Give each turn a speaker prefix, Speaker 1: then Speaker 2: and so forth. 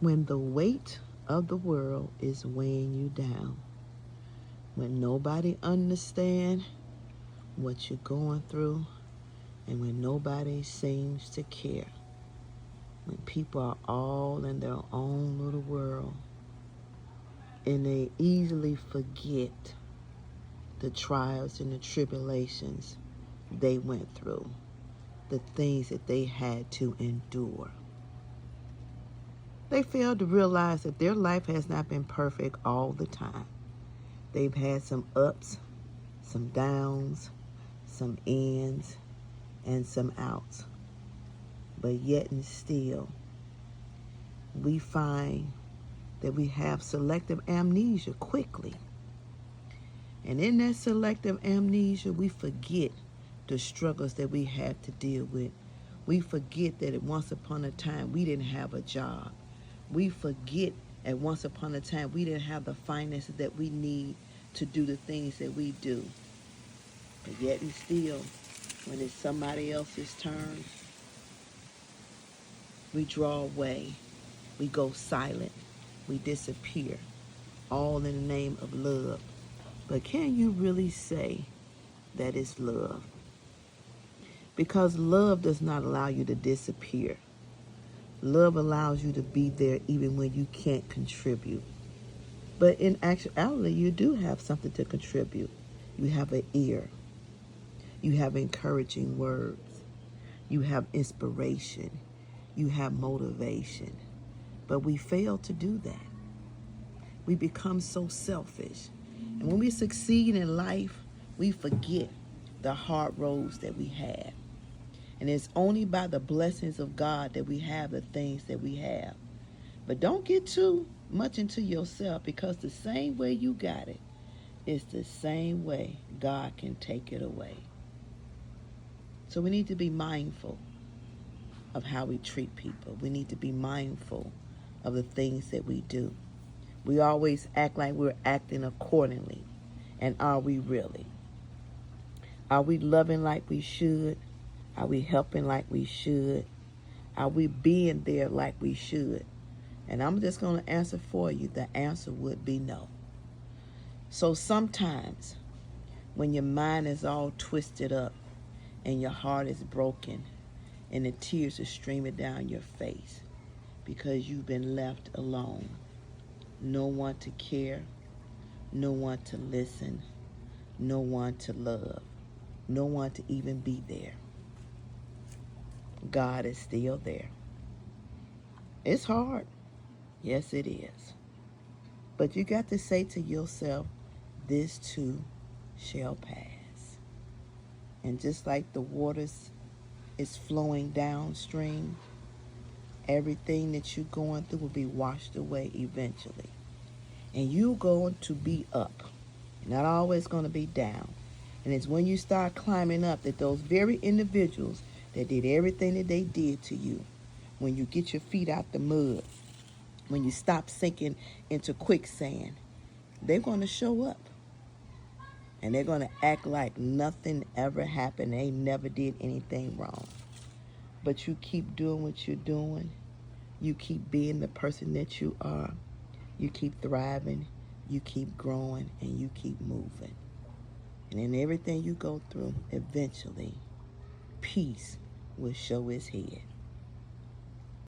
Speaker 1: When the weight of the world is weighing you down, when nobody understands what you're going through, and when nobody seems to care, when people are all in their own little world, and they easily forget the trials and the tribulations they went through, the things that they had to endure. They fail to realize that their life has not been perfect all the time. They've had some ups, some downs, some ins, and some outs. But yet and still, we find that we have selective amnesia quickly. And in that selective amnesia, we forget the struggles that we had to deal with. We forget that at once upon a time we didn't have a job. We forget at once upon a time we didn't have the finances that we need to do the things that we do. But yet and still, when it's somebody else's turn, we draw away, we go silent, we disappear, all in the name of love. But can you really say that it's love? Because love does not allow you to disappear. Love allows you to be there even when you can't contribute. But in actuality, you do have something to contribute. You have an ear. You have encouraging words. You have inspiration. You have motivation. But we fail to do that. We become so selfish. And when we succeed in life, we forget the hard roads that we have. And it's only by the blessings of God that we have the things that we have. But don't get too much into yourself, because the same way you got it is the same way God can take it away. So we need to be mindful of how we treat people. We need to be mindful of the things that we do. We always act like we're acting accordingly. And are we really? Are we loving like we should? Are we helping like we should? Are we being there like we should? And I'm just going to answer for you. The answer would be no. So sometimes when your mind is all twisted up and your heart is broken and the tears are streaming down your face because you've been left alone, no one to care, no one to listen, no one to love, no one to even be there, God is still there. It's hard. Yes, it is. But you got to say to yourself, this too shall pass. And just like the waters is flowing downstream, everything that you're going through will be washed away eventually. And you're going to be up. You're not always going to be down. And it's when you start climbing up that those very individuals that did everything that they did to you, when you get your feet out the mud, when you stop sinking into quicksand, they're going to show up. And they're going to act like nothing ever happened. They never did anything wrong. But you keep doing what you're doing. You keep being the person that you are. You keep thriving. You keep growing. And you keep moving. And in everything you go through, eventually, peace will show its head.